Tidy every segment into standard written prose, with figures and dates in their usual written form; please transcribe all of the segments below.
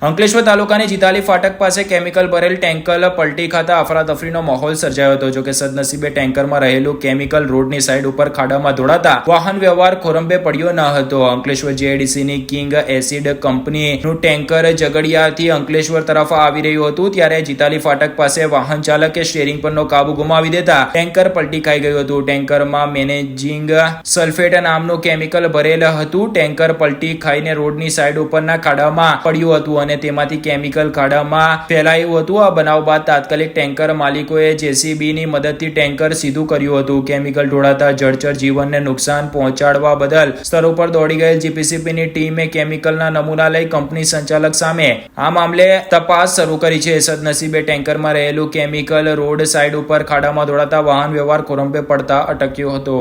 અંકલેશ્વર તાલુકાની જીતાલી ફાટક પાસે કેમિકલ ભરેલ ટેન્કર પલટી ખાતા અફરાતફરીનો માહોલ સર્જાયો હતો. જોકે સદનસીબે ટેન્કરમાં રહેલું કેમિકલ રોડની સાઈડ ઉપર ખાડામાં ધોળાતા વાહન વ્યવહાર ખોરંભે પડ્યો ન હતો. અંકલેશ્વર જીઆઈડીસીની કિંગ એસિડ કંપનીનું ટેન્કર ઝઘડિયાથી અંકલેશ્વર તરફ આવી રહ્યું હતું ત્યારે જીતાલી ફાટક પાસે વાહન ચાલકે સ્ટીયરિંગ પરનો કાબુ ગુમાવી દેતા ટેન્કર પલટી ખાઈ ગયું હતું. ટેન્કરમાં મેનેજિંગ સલ્ફેટ નામનું કેમિકલ ભરેલ હતું. ટેન્કર પલટી ખાઈને રોડની સાઈડ ઉપરના ખાડામાં પડ્યું હતું અને તેમાંથી કેમિકલ ખાડામાં ફેલાયું હતું. આ બનાવ બાદ તાત્કાલિક ટેન્કર માલિકોએ જેસીબી ની મદદથી ટેન્કર સીધું કર્યું હતું. કેમિકલ ઢોળાતા જળચર જીવનને નુકસાન પહોંચાડવા બદલ સ્થળ ઉપર દોડી ગયેલ જીપીસીબીની ટીમે કેમિકલના નમૂના લઈ કંપની સંચાલક સામે આ મામલે તપાસ શરૂ કરી છે. સદનસીબે ટેન્કરમાં રહેલું કેમિકલ રોડ સાઈડ ઉપર ખાડામાં દોડાતા વાહન વ્યવહાર ખોરંભે પડતા અટક્યો હતો.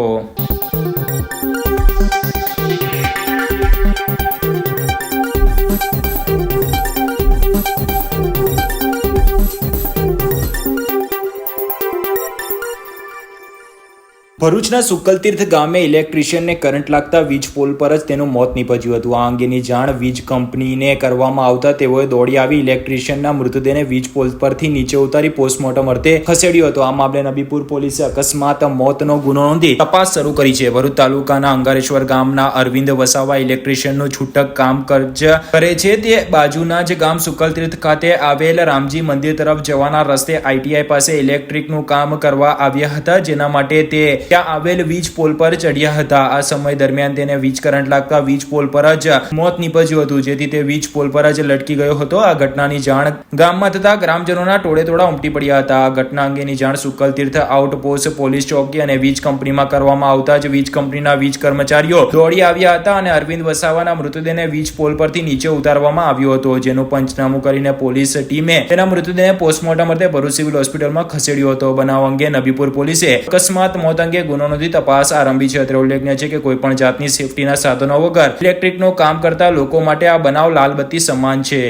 ભરૂચના સુકલતીર્થ ગામે ઇલેક્ટ્રિશિયનને કરંટ લાગતા વીજ પોલ પર જ તેનું મોત નીપજ્યું હતું. આ અંગેની જાણ વીજ કંપનીને કરવામાં આવતા તેઓએ દોડી આવી ઇલેક્ટ્રિશિયનના મૃતદેહને વીજ પોલ પરથી નીચે ઉતારી પોસ્ટમોર્ટમ અર્થે ખસેડ્યો હતો. આ મામલે નબીપુર પોલીસે અકસ્માત મોતનો ગુનો નોંધી તપાસ શરૂ કરી છે. ભરૂચ તાલુકાના અંગારેશ્વર ગામના અરવિંદ વસાવા ઇલેક્ટ્રિશિયનનું છૂટક કામ કરે છે. તે બાજુના જ ગામ સુકલતીર્થ ખાતે આવેલ રામજી મંદિર તરફ જવાના રસ્તે આઈટીઆઈ પાસે ઇલેક્ટ્રિકનું કામ કરવા આવ્યા હતા, જેના માટે તે ત્યાં આવેલ વીજ પોલ પર ચડ્યા હતા. આ સમય દરમિયાન તેને વીજ કરંટ લાગતા વીજ પોલ પર જ મોત નીપજ્યું હતું, જેથી તે વીજ પોલ પર જ લટકી ગયો હતો. આ ઘટનાની જાણ ગામમાં થતા ગ્રામજનોના ટોળે ટોળા ઉમટી પડ્યા હતા. આ ઘટના અંગેની જાણ સુકલતીર્થ આઉટપોસ્ટ પોલીસ ચોકી અને વીજ કંપનીમાં કરવામાં આવતા જ વીજ કંપનીના વીજ કર્મચારીઓ દોડી આવ્યા હતા અને અરવિંદ વસાવાના મૃતદેહને વીજ પોલ પરથી નીચે ઉતારવામાં આવ્યો હતો, જેનું પંચનામું કરીને પોલીસ ટીમે તેના મૃતદેહને પોસ્ટમોર્ટમ અર્થે ભરૂચ સિવિલ હોસ્પિટલમાં ખસેડ્યો હતો. બનાવ અંગે નબીપુર પોલીસે અકસ્માત મોત અંગે ગુનો નોંધી તપાસ આરંભી છે. અત્રે ઉલ્લેખનીય છે કે કોઈ પણ જાતની સેફટીના સાધનો વગર ઇલેક્ટ્રિકનું કામ કરતા લોકો માટે આ બનાવ લાલબત્તી સમાન છે.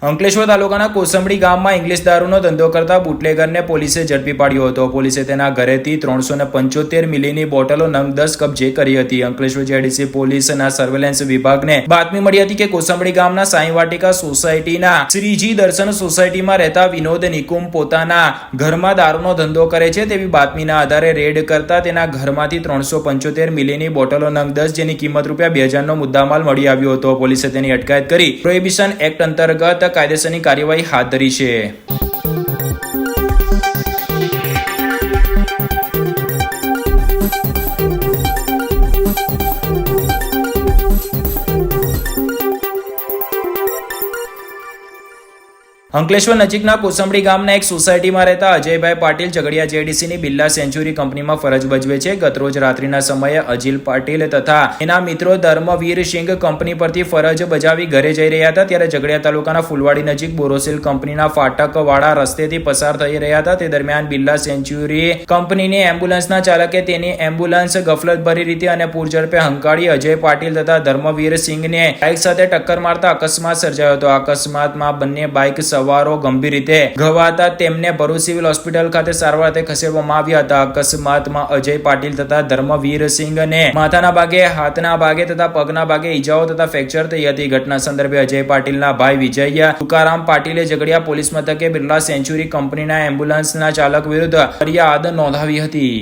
અંકલેશ્વર તાલુકાના કોસંબડી ગામમાં ઇંગ્લિશ દારૂનો ધંધો કરતા બુટલેગરને પોલીસે ઝડપી પાડ્યો હતો. પોલીસે તેના ઘરેથી 375 મિલીની બોટલો નંગ 10 કબજે કરી હતી. અંકલેશ્વર જીઆઈડીસી પોલીસના સર્વેલન્સ વિભાગને બાતમી મળી હતી કે કોસંબડી ગામના સાંઈ વાટિકા સોસાયટીના શ્રીજી દર્શન સોસાયટીમાં રહેતા વિનોદ નિકુમ પોતાના ઘરમાં દારૂનો ધંધો કરે છે તેવી બાતમીના આધારે રેડ કરતા તેના ઘરમાંથી 375 મિલીની બોટલો નંગ 10 જેની કિંમત ₹2000 નો મુદ્દામાલ મળી આવ્યો હતો. પોલીસે તેની અટકાયત કરી પ્રોહિબિશન એક્ટ અંતર્ગત કાયદેસરની કાર્યવાહી હાથ ધરી છે. અંકલેશ્વર નજીકના કોસંબડી ગામના એક સોસાયટીમાં રહેતા અજયભાઈ પાટીલ ઝઘડિયા જીઆઈડીસીની બિરલા સેન્ચુરી કંપનીમાં ફરજ ભજવે છે. ગતરોજ રાત્રિના સમયે અજિલ પાટીલ તથા એના મિત્રો ધર્મવીર સિંઘ કંપની પરથી ફરજ બજાવી ઘરે જઈ રહ્યા હતા ત્યારે ઝઘડિયા તાલુકાના ફુલવાડી નજીક બોરોસિલ કંપનીના ફાટકવાળા રસ્તેથી પસાર થઈ રહ્યા હતા. તે દરમિયાન બિરલા સેન્ચુરી કંપનીની એમ્બ્યુલન્સના ચાલકે તેની એમ્બ્યુલન્સ ગફલતભરી રીતે અને પૂરઝડપે હંકારી અજય પાટીલ તથા ધર્મવીર સિંઘને બાઇક સાથે ટક્કર મારતા અકસ્માત સર્જાયો હતો. અકસ્માતમાં બંને બાઇક સવારો ગંભીર રીતે ઘવાતા તેમને ભરૂચ સિવિલ હોસ્પિટલ ખાતે સારવાર અર્થે ખસેડવામાં આવ્યા હતા. અકસ્માતમાં અજય પાટીલ તથા ધર્મવીર સિંઘને માથાના ભાગે, હાથના ભાગે તથા પગના ભાગે ઈજાઓ તથા ફ્રેક્ચર થઈ હતી. ઘટના સંદર્ભે અજય પાટીલના ભાઈ વિજય તુકારામ પાટીલે ઝઘડિયા પોલીસ મથકે બિરલા સેન્ચુરી કંપનીના એમ્બ્યુલન્સના ચાલક વિરુદ્ધ ફરિયાદ નોંધાવી હતી.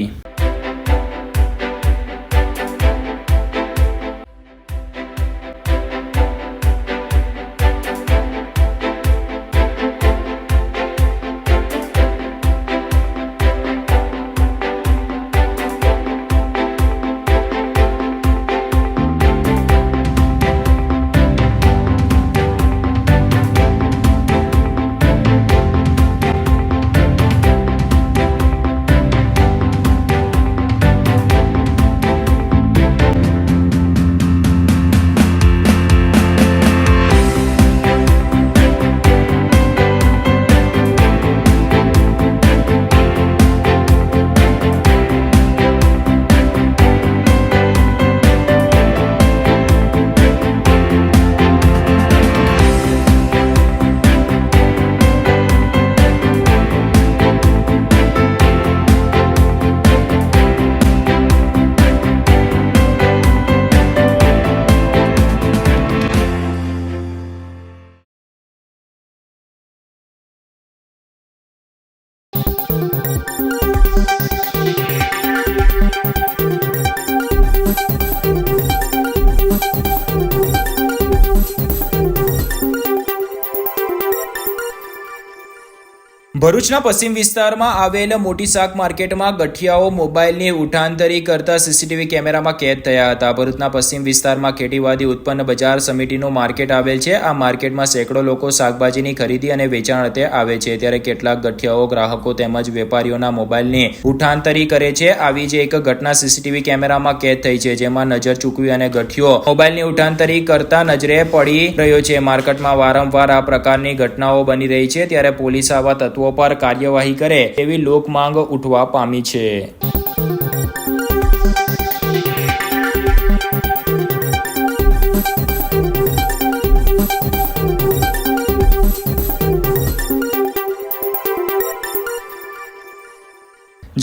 ભરૂચના પશ્ચિમ વિસ્તારમાં આવેલ મોટી શાક માર્કેટમાં ગઠિયાઓ મોબાઈલની ઉઠાંતરી કરતા સીસીટીવી કેમેરામાં કેદ થયા હતા. ભરૂચના પશ્ચિમ વિસ્તારમાં ખેતીવાડી ઉત્પન્ન બજાર સમિતિનું માર્કેટ આવેલ છે. આ માર્કેટમાં સેંકડો લોકો શાકભાજીની ખરીદી અને વેચાણ અર્થે આવે છે, ત્યારે કેટલાક ગઠિયાઓ ગ્રાહકો તેમજ વેપારીઓના મોબાઈલની ઉઠાંતરી કરે છે. આવી જ એક ઘટના સીસીટીવી કેમેરામાં કેદ થઈ છે, જેમાં નજર ચૂકવી અને ગઠિયો મોબાઈલની ઉઠાંતરી કરતા નજરે પડી રહ્યો છે. માર્કેટમાં વારંવાર આ પ્રકારની ઘટનાઓ બની રહી છે, ત્યારે પોલીસ આવા તત્વો પર કાર્યવાહી કરે તેવી લોક માંગ ઉઠવા પામી છે.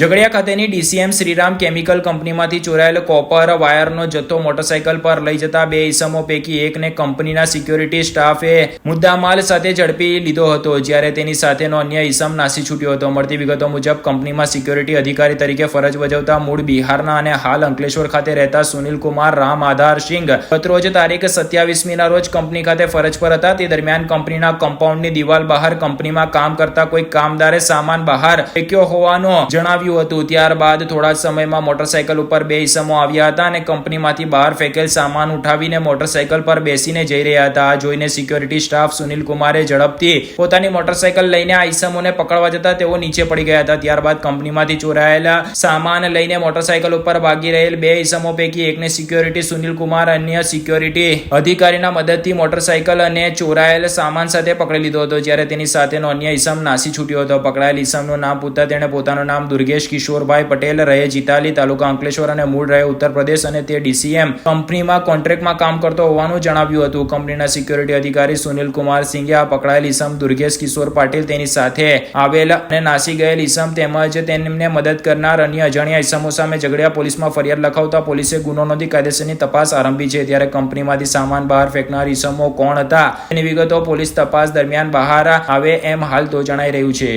ઝઘડિયા ખાતેની ડીસીએમ શ્રીરામ કેમિકલ કંપનીમાંથી ચોરાયેલ કોપર વાયરનો જથ્થો મોટરસાઇકલ પર લઈ જતા બે ઈસમો પૈકી એકને કંપનીના સિક્યોરિટી સ્ટાફે મુદ્દામાલ સાથે ઝડપી લીધો હતો, જ્યારે તેની સાથેનો અન્ય ઈસમ નાસી છૂટ્યો હતો. મળતી વિગતો મુજબ કંપનીમાં સિક્યોરિટી અધિકારી તરીકે ફરજ બજાવતા મૂળ બિહારના અને હાલ અંકલેશ્વર ખાતે રહેતા સુનિલકુમાર રામ આધાર સિંઘ ગતરોજ તારીખ 27મીના રોજ કંપની ખાતે ફરજ પર હતા. તે દરમિયાન કંપનીના કમ્પાઉન્ડની દિવાલ બહાર કંપનીમાં કામ કરતા કોઈ કામદારે સામાન બહાર ફેંક્યો હોવાનો જણાવ્યું હતું. ત્યારબાદ થોડા સમયમાં મોટરસાઇકલ ઉપર બે ઈસમો આવ્યા હતા અને કંપનીમાંથી બહાર ફેંકેલ સામાન ઉઠાવીને મોટરસાઇકલ પર બેસીને જઈ રહ્યા હતા. આ જોઈને સિક્યોરિટી સ્ટાફ સુનિલ કુમારે ઝડપથી પોતાની મોટરસાઇકલ લઈને આ ઈસમોને પકડવા જતા તેઓ નીચે પડી ગયા હતા. ત્યારબાદ કંપનીમાંથી ચોરાયેલા સામાન લઈને મોટરસાઇકલ ઉપર ભાગી રહેલ બે ઈસમો પૈકી એકને સિક્યોરિટી સુનિલ કુમાર અન્ય સિક્યોરિટી અધિકારીના મદદથી મોટરસાઇકલ અને ચોરાયેલ સામાન સાથે પકડી લીધો હતો, જ્યારે તેની સાથેનો અન્ય ઈસમ નાસી છૂટ્યો હતો. પકડાયેલ ઈસમનું નામ પૂછતા તેણે પોતાનું નામ દુર્ગેશ કિશોરભાઈ પટેલ, રહે જીતાલી, તાલુકા અંકલેશ્વર અને મૂળ રહે ઉત્તર પ્રદેશ અને તે ડીસીએમ કંપનીમાં કોન્ટ્રાક્ટમાં કામ કરતો હોવાનું જણાવ્યું હતું. કંપનીના સિક્યોરિટી અધિકારી સુનિલ કુમાર સિંઘે આ પકડાયેલ ઈસમ દુર્ગેશ કિશોર પાટીલ, તેની સાથે આવેલ અને નાસી ગયેલ ઈસમ તેમજ તેમને મદદ કરનાર અન્ય અજાણ્યા ઈસમો સામે ઝઘડિયા પોલીસમાં ફરિયાદ લખાવતા પોલીસે ગુનો નોંધી કાયદેસરની તપાસ આરંભી છે. ત્યારે કંપનીમાંથી સામાન બહાર ફેંકનાર ઈસમો કોણ હતા તેની વિગતો પોલીસ તપાસ દરમિયાન બહાર આવે એમ હાલ તો જણાઈ રહ્યું છે.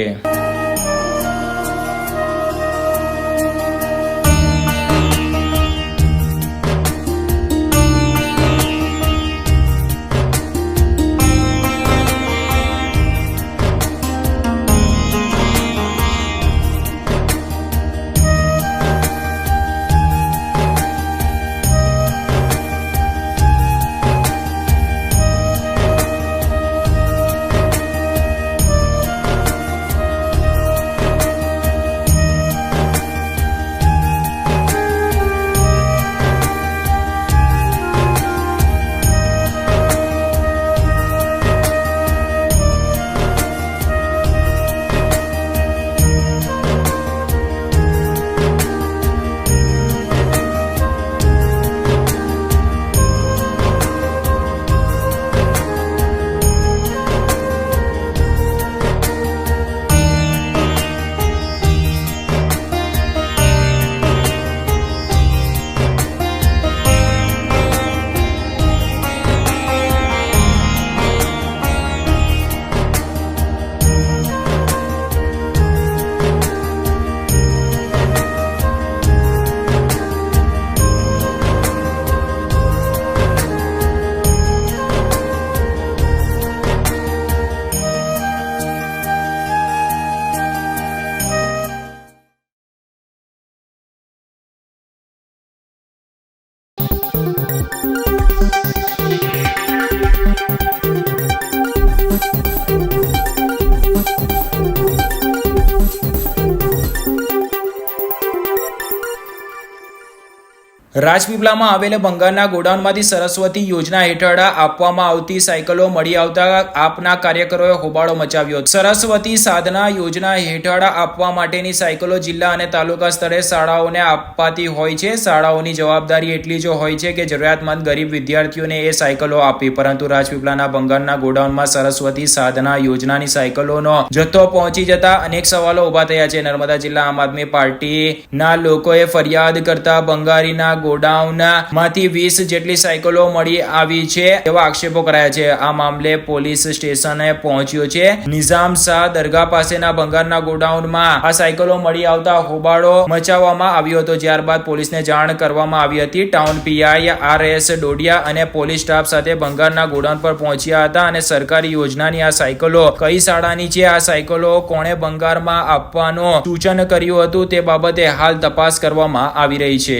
રાજપીપળામાં આવેલા બંગાળના ગોડાઉનમાંથી સરસ્વતી યોજના હેઠળ આપવામાં આવતી સાયકલો મળી આવતા આપના કાર્યકરોએ હોબાળો મચાવ્યો. સરસ્વતી સાધના યોજના હેઠળ આપવા માટેની સાયકલો જિલ્લા અને તાલુકા સ્તરે શાળાઓને અપાતી હોય છે. શાળાઓની જવાબદારી એટલી જ હોય છે કે જરૂરિયાતમંદ ગરીબ વિદ્યાર્થીઓને એ સાયકલો આપી, પરંતુ રાજપીપળાના બંગાળના ગોડાઉનમાં સરસ્વતી સાધના યોજનાની સાયકલોનો જથ્થો પહોંચી જતા અનેક સવાલો ઉભા થયા છે. નર્મદા જિલ્લા આમ આદમી પાર્ટીના લોકોએ ફરિયાદ કરતા બંગાળીના ગોડાઉન માંથી 20 જેટલી સાયકલો મળી આવી છે એવા આક્ષેપો કરાયા છે. આ મામલે પોલીસ સ્ટેશને પહોંચ્યો છે. નિઝામ શાહ દરગાહ પાસેના ભંગારના ગોડાઉનમાં આ સાયકલો મળી આવતા હોબાળો મચાવવામાં આવ્યો હતો. ત્યારબાદ પોલીસને જાણ કરવામાં આવી હતી. ટાઉન પીઆઈ RS ડોડિયા અને પોલીસ સ્ટાફ સાથે ભંગારના ગોડાઉન પર પહોંચ્યા હતા અને સરકારી યોજનાની આ સાયકલો કઈ શાળાની છે, આ સાયકલો કોણે ભંગારમાં આપવાનું સૂચન કર્યું હતું તે બાબતે હાલ તપાસ કરવામાં આવી રહી છે.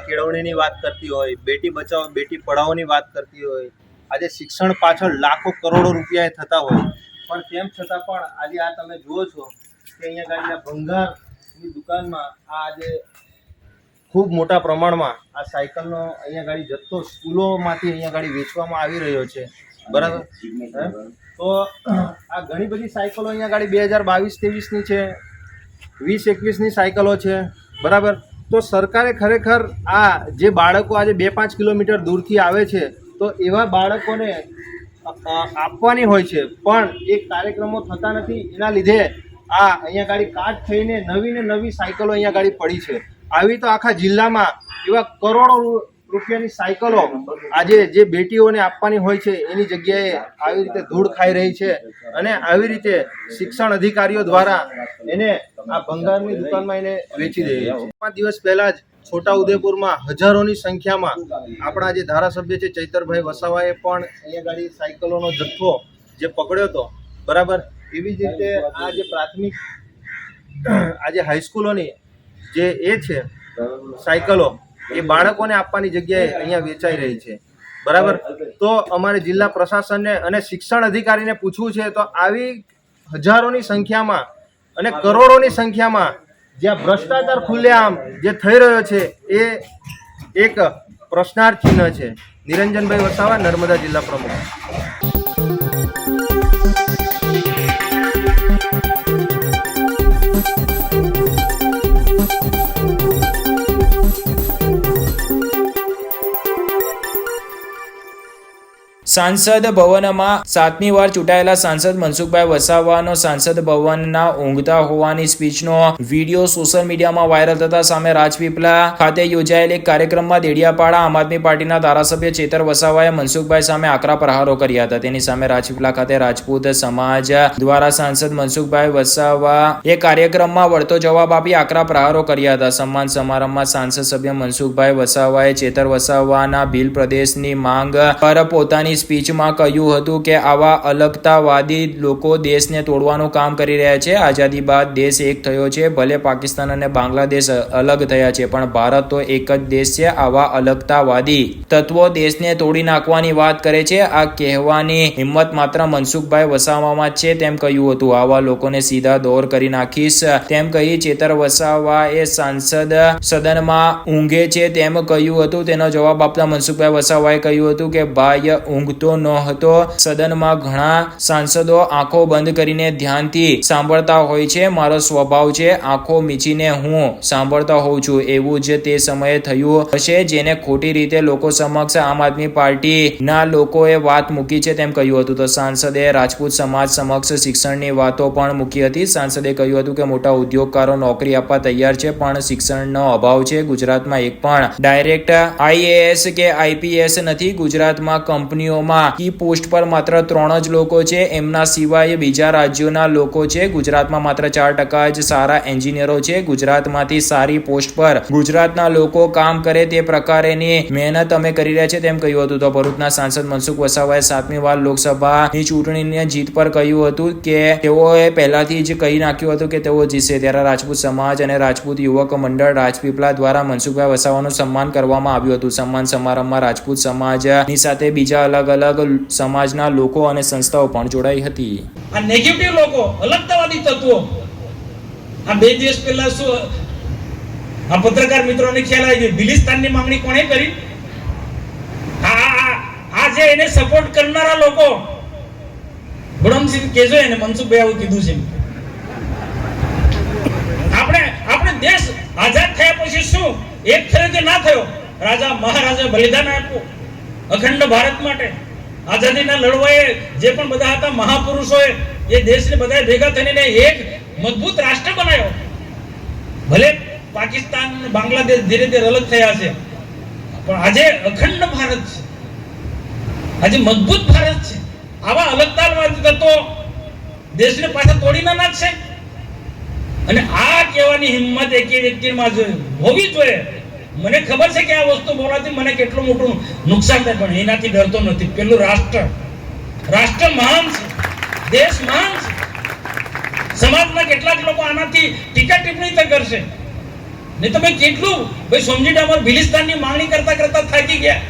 કેળવણીની વાત કરતી હોય, બેટી બચાવો બેટી પઢાઓની વાત કરતી હોય, આજે શિક્ષણ પાછળ લાખો કરોડો રૂપિયા થતા હોય, પણ તેમ છતાં પણ આજે આ તમે જુઓ છો કે અહીંયા ગાડીના ભંગારની દુકાનમાં આ આજે ખૂબ મોટા પ્રમાણમાં આ સાયકલનો અહીંયા ગાડી જથ્થો સ્કૂલોમાંથી અહીંયા ગાડી વેચવામાં આવી રહ્યો છે. બરાબર. તો આ ઘણી બધી સાયકલો અહીંયા ગાડી 2022-23ની છે, 20-21ની સાયકલો છે. બરાબર. તો સરકારે ખરેખર આ જે બાળકો આજે 2-5 કિલોમીટર દૂરથી આવે છે તો એવા બાળકોને આપવાની હોય છે, પણ એ કાર્યક્રમો થતા નથી. એના લીધે આ અહીંયા ગાડી કાટ થઈને નવી ને નવી સાયકલો અહીંયા ગાડી પડી છે. આવી તો આખા જિલ્લામાં એવા કરોડો રૂપિયાની સાયકલો આજે જે બેટીઓને આપવાની હોય છે એની જગ્યાએ આવી રીતે ધૂળ ખાઈ રહી છે અને આવી રીતે શિક્ષણ અધિકારીઓ દ્વારા એને આ ભંગારની દુકાનમાં એને વેચી દે છે. 5 દિવસ પહેલા જ છોટાઉદેપુરમાં હજારોની સંખ્યામાં આપણા જે ધારાસભ્ય છે ચૈતરભાઈ વસાવાએ પણ અહીંયા ગાડી સાયકલોનો જથ્થો જે પકડ્યો હતો. બરાબર. એવી જ રીતે આ જે પ્રાથમિક આજે હાઈસ્કૂલોની જે એ છે સાયકલો એ બાળકોને આપવાની જગ્યાએ અહીંયા વેચાઈ રહી છે. બરાબર. તો અમારે જિલ્લા પ્રશાસનને અને શિક્ષણ અધિકારીને પૂછવું છે તો આવી હજારોની સંખ્યામાં અને કરોડોની સંખ્યામાં જ્યાં ભ્રષ્ટાચાર ખુલ્લેઆમ જે થઈ રહ્યો છે એ એક પ્રશ્નાર્થ ચિહ્ન છે. નિરંજનભાઈ વસાવા, નર્મદા જિલ્લા પ્રમુખ. સાંસદ ભવનમાં 7મી વાર ચૂંટાયેલા સાંસદ મનસુખભાઈ વસાવાનો સાંસદ ભવનના ઊંઘતા હોવાની સ્પીચનો વિડીયો સોશિયલ મીડિયામાં વાયરલ થતા સામે રાજપીપળા ખાતે યોજાયેલ એક કાર્યક્રમમાં દેડિયાપાડા આમ આદમી પાર્ટીના ધારાસભ્ય ચેતર વસાવાએ મનસુખભાઈ સામે આકરા પ્રહારો કર્યા હતા. તેની સામે રાજપીપળા ખાતે રાજપૂત સમાજ દ્વારા સાંસદ મનસુખભાઈ વસાવા એ કાર્યક્રમમાં વળતો જવાબ આપી આકરા પ્રહારો કર્યા હતા. સન્માન સમારંભમાં સાંસદ સભ્ય મનસુખભાઈ વસાવાએ ચેતર વસાવાના ભીલ પ્રદેશની માંગ પર પોતાની સ્પીચમાં કહ્યું હતું કે આવા અલગતાવાદી લોકો દેશને તોડવાનું કામ કરી રહ્યા છે. આઝાદી બાદ દેશ એક થયો છે, ભલે પાકિસ્તાન અને બાંગ્લાદેશ અલગ થયા છે, પણ ભારત તો એક જ દેશ છે. આવા અલગતાવાદી તત્વો દેશને તોડી નાખવાની વાત કરે છે. આ કહેવાની હિંમત માત્ર મનસુખભાઈ વસાવામાં જ છે તેમ કહ્યું હતું. આવા લોકોને સીધા દોર કરી નાખીશ તેમ કહી ચેતર વસાવા એ સાંસદ સદનમાં ઊંઘે છે તેમ કહ્યું હતું. તેનો જવાબ આપતા મનસુખભાઈ વસાવાએ કહ્યું હતું કે ભાઈ ઊંઘતો ન હતો. સદનમાં ઘણા સાંસદો આંખો બંધ કરીને ધ્યાનથી સાંભળતા હોય છે. મારો સ્વભાવ છે આંખો મીચીને હું સાંભળતા હોઉં છું. એવું જ તે સમયે થયું હશે જેને ખોટી રીતે લોકો સમક્ષ આમ આદમી પાર્ટીના લોકોએ વાત મૂકી છે તેમ કહ્યું હતું. તો સાંસદે રાજપૂત સમાજ સમક્ષ શિક્ષણની વાતો પણ મૂકી હતી. સાંસદે કહ્યું હતું કે મોટા ઉદ્યોગકારો નોકરી આપવા તૈયાર છે પણ શિક્ષણનો અભાવ છે. ગુજરાતમાં એક પણ ડાયરેક્ટ IAS કે IPS નથી. ગુજરાતમાં કંપનીઓમાં કી પોસ્ટ પર માત્ર 3 જ લોકો છે. એમના સિવાય બીજા રાજ્યોના લોકો છે. ગુજરાતમાં માત્ર 4% જ સારા એન્જિનિયરો છે. ગુજરાતમાંથી સારી પોસ્ટ પર ગુજરાતના લોકો કામ કરે તે પ્રકારેની મહેનત અમે કરી રહ્યા છે તેમ કહ્યું હતું. તો ભરૂચના સાંસદ મનસુખ વસાવાએ 7મી વાર લોકસભાની ચૂંટણીની જીત પર કહ્યું હતું કે તેઓએ પહેલાથી જ કહી નાખ્યું હતું કે તેઓ જીતશે. ત્યારે રાજપૂત સમાજ અને રાજપૂત યુવક મંડળ રાજપીપળા દ્વારા મનસુખભાઈ વસાવાનું સન્માન કરવામાં આવ્યું હતું. સન્માન સમારંભમાં રાજપૂત સમાજની સાથે બીજા અલગ અલગ સમાજના લોકો અને સંસ્થાઓ પણ જોડાઈ હતી. આ નેગેટિવ લોકો, અલગતાવાદી તત્વો, આ 2 દિવસ પહેલા શું આ પત્રકાર મિત્રોને ખ્યાલ આવી ગયો બિલિસ્તાનની માંગણી કોણે કરી? આ જે એને સપોર્ટ કરનારા લોકો, બડમસિંહ કેજો એને મનસુખભાઈ આવું કીધું છે. આપણે દેશ આઝાદ થયા પછી શું એક થયો કે ના થયો? રાજા મહારાજા બલિદાન આપ્યું અખંડ ભારત માટે. આઝાદીના લડવાએ જે પણ બધા હતા મહાપુરુષોએ એ દેશને બધા ભેગા થઈને એક મજબૂત રાષ્ટ્ર બનાવ્યો. ભલે પાકિસ્તાન બાંગ્લાદેશ ધીરે ધીરે અલગ થયા છે, પણ આજે અખંડ ભારત છે, આજે મજબૂત ભારત છે. આવા અલગતાવાદી તત્વો દેશને પાછા તોડી ના નાખશે. અને આ કહેવાની હિંમત એક વ્યક્તિમાં હોવી જોઈએ. મને ખબર છે કે આ વસ્તુ બોલવાથી મને કેટલું મોટું નુકસાન થાય, પણ એનાથી ડરતો નથી. પેલું રાષ્ટ્ર મહાન છે, દેશ મહાન છે. સમાજના કેટલાક લોકો આનાથી ટીકા ટિપ્પણી તો કરશે. ને તમે કેટલું ભાઈ સમજી ડામર ભિલિસ્તાનની માંગણી કરતા કરતા થાકી ગયા.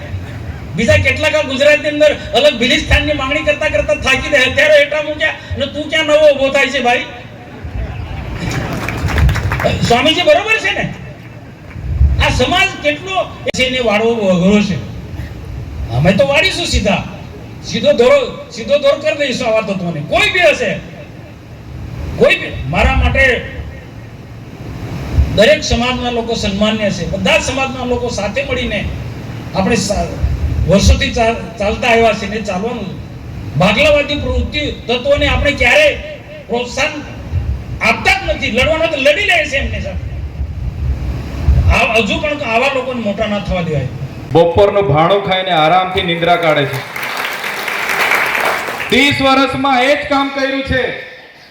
બીજા કેટલાક ગુજરાતની અંદર અલગ ભિલિસ્તાનની માંગણી કરતા કરતા થાકી દે. અત્યારે હેઠા મૂક્યા અને તું ક્યાં નવો ઉભો થાય છે ભાઈ? સ્વામીજી બરોબર છે ને? આ સમાજ કેટલો છે ને વાળવો અઘરો છે. અમે તો વાળીશું સીધો દોરો કરી દઈશું આવા તત્વોને. કોઈ બી હશે, કોઈ બી. મારા માટે દરેક સમાજના લોકો સન્માન્ય છે. બધા સમાજના લોકો સાથે મળીને આપણે વર્ષોથી ચાલતા આવ્યા છે ને ચાલવાનું. ભાગલાવાદી પ્રવૃત્તિ તત્વોને આપણે ક્યારેય પ્રોત્સાહન આપતા જ નથી. લડવાનો તો લડી લે છે એમને સાથે. હજુ પણ આવા લોકોને મોટા ના થવા દેવાય. બપોરનું ભાણું ખાઈને આરામથી નિંદ્રા કાઢે છે. 30 વર્ષમાં એ જ કામ કર્યું છે.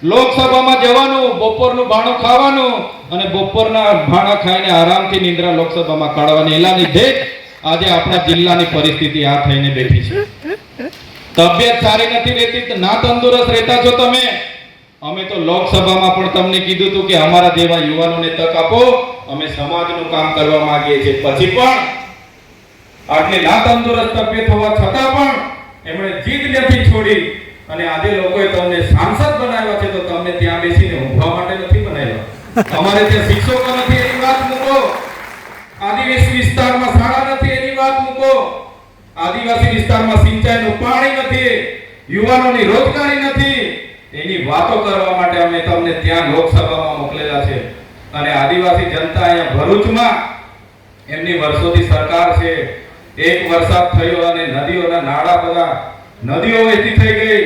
લોકસભામાં જવાનું, બપોરનું ભાણું ખાવાનું અને બપોરના ભાણા ખાઈને આરામથી નિંદ્રા લોકસભામાં કાઢવાની. એના લીધે આજે આપણા જિલ્લાની પરિસ્થિતિ આ થઈને બેઠી છે. તબિયત સારી નથી રહેતી, ના તંદુરસ્ત રહેતા છો તમે. અમે તો લોકસભામાં પણ તમને કીધું હતું કે અમારા જેવા યુવાનોને તક આપો, અમે સમાજનું કામ કરવા માંગીએ છીએ. પછી પણ આટલી ના તંદુરસ્ત તબિયત હોવા છતાં પણ એમણે જીદ નથી છોડી અને આજે લોકોએ તમને સાંસદ બનાવ્યા છે. તો તમને ત્યાં બેસીને ઊંઘવા માટે નથી બનાવ્યા. અમારે ત્યાં શિક્ષકો નથી એની વાત મૂકો, આદિવાસી વિસ્તારમાં શાળા નથી એની વાત મૂકો, આદિવાસી વિસ્તારમાં સિંચાઈનું પાણી નથી, યુવાનોની રોજગારી નથી, એની વાતો કરવા માટે અમે તમને ત્યાં લોકસભામાં મોકલેલા છે. અને આદિવાસી જનતા અહીંયા ભરૂચમાં એમની વર્ષોથી સરકાર છે. એક વરસાદ થયો અને નદીઓના નાળા બધા નદીઓ વહેતી થઈ ગઈ.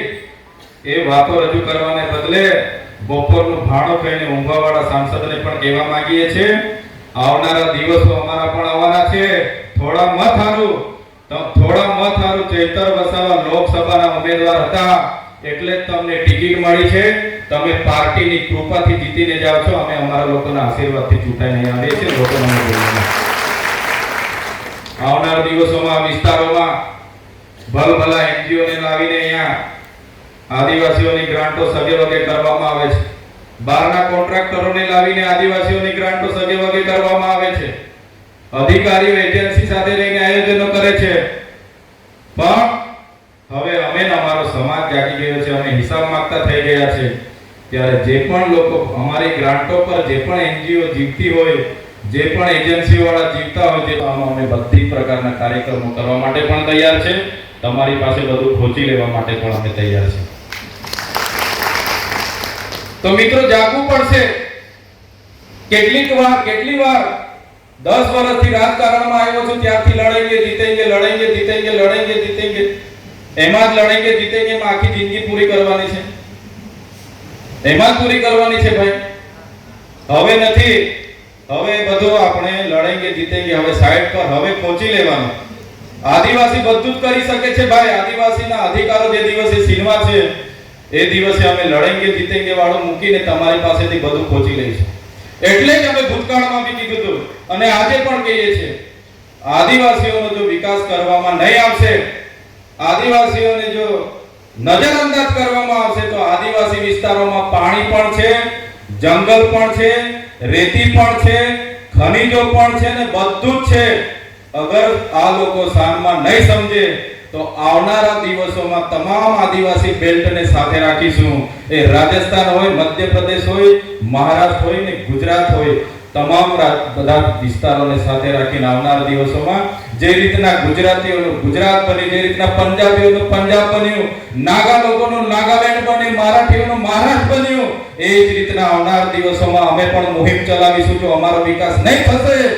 એ વાતો રજૂ કરવાને બદલે બપોરનું ભાણું ખાઈને ઊંઘવાવાળા સાંસદને પણ કહેવા માંગીએ છીએ, આવનારા દિવસો અમારા પણ આવવાના છે. થોડા મત હારું ચૈતર વસાવા લોકસભાના ઉમેદવાર હતા એટલે જ તમને ટિકિટ મળી છે. તમે પાર્ટીની કૃપાથી જીતીને જાઓ છો. અમે અમારા લોકોના આશીર્વાદથી ચૂંટાઈને આવીએ છીએ. આવનારા દિવસોમાં વિસ્તારોમાં ભલભલા એનજીઓ ને લાવીને અહીંયા આદિવાસીઓની ગ્રાન્ટો સગે વગે કરવામાં આવે છે. બહારના કોન્ટ્રાક્ટરોને લાવીને આદિવાસીઓની ગ્રાન્ટો સગે વગે કરવામાં આવે છે. અધિકારીઓ એજન્સી સાથે રહીને આયોજનો કરે છે. પણ હવે અમે અમારો સમાજ જાગી ગયો છે. અમે હિસાબ માંગતા થઈ ગયા છે. ત્યારે જે પણ લોકો અમારી ગ્રાન્ટો પર જે પણ એનજીઓ જીવતી હોય, જે પણ એજન્સી વાળા જીવતા હોય, તે અમે બધી પ્રકારના કાર્યક્રમો કરવા માટે પણ તૈયાર છે. તમારી પાસે બધું ખોચી લેવા માટે પણ અમે તૈયાર છે. તો મિત્રો જાગવું પડશે. કેટલી વાર 10 વર્ષથી રાજકારણમાં આવ્યો છું ત્યારથી લડેંગે જીતેંગે એમાં જ લડેંગે જીતેંગે માં આખી જિંદગી પૂરી કરવાની છે. એમાં જ પૂરી કરવાની છે ભાઈ. હવે નથી. હવે બધું આપણે લડેંગે જીતેંગે હવે સાઈડ પર હવે પહોંચી લેવાનું. આદિવાસી બધું જ કરી શકે છે ભાઈ. આદિવાસીના અધિકારો જે દિવસે છીનવા છે એ દિવસે અમે લડેંગે જીતેંગે વાળું મૂકીને તમારી પાસેથી બધું પહોંચી લઈશું. એટલે જ અમે ભૂતકાળમાં બી કીધું હતું અને આજે પણ કહીએ છીએ, આદિવાસીઓનો જો વિકાસ કરવામાં નહીં આવશે, આદિવાસીઓને જો નજરઅંદાજ કરવામાં આવશે તો આદિવાસી વિસ્તારોમાં પાણી પણ છે, જંગલ પણ છે, રેતી પણ છે, ખનિજો પણ છે ને બધું જ છે. અગર આ લોકો સાનમાં નહીં સમજે તો આવનારા દિવસોમાં તમામ આદિવાસી બેલ્ટને સાથે રાખીશું. એ રાજસ્થાન હોય, મધ્યપ્રદેશ હોય, મહારાષ્ટ્ર હોય ને ગુજરાત હોય, તમામ બધા વિસ્તારોને સાથે રાખીને આવનારા દિવસોમાં જે રીતના ગુજરાતીઓનું ગુજરાત બન્યું, જે રીતના પંજાબીઓનું પંજાબ બન્યું, નાગા લોકોનું નાગાલેન્ડ બન્યું, મરાઠીઓનું મહારાષ્ટ્ર બન્યું, એ જ રીતના આવનારા દિવસોમાં અમે પણ મુહિમ ચલાવીશું. જો અમારો વિકાસ નહીં થશે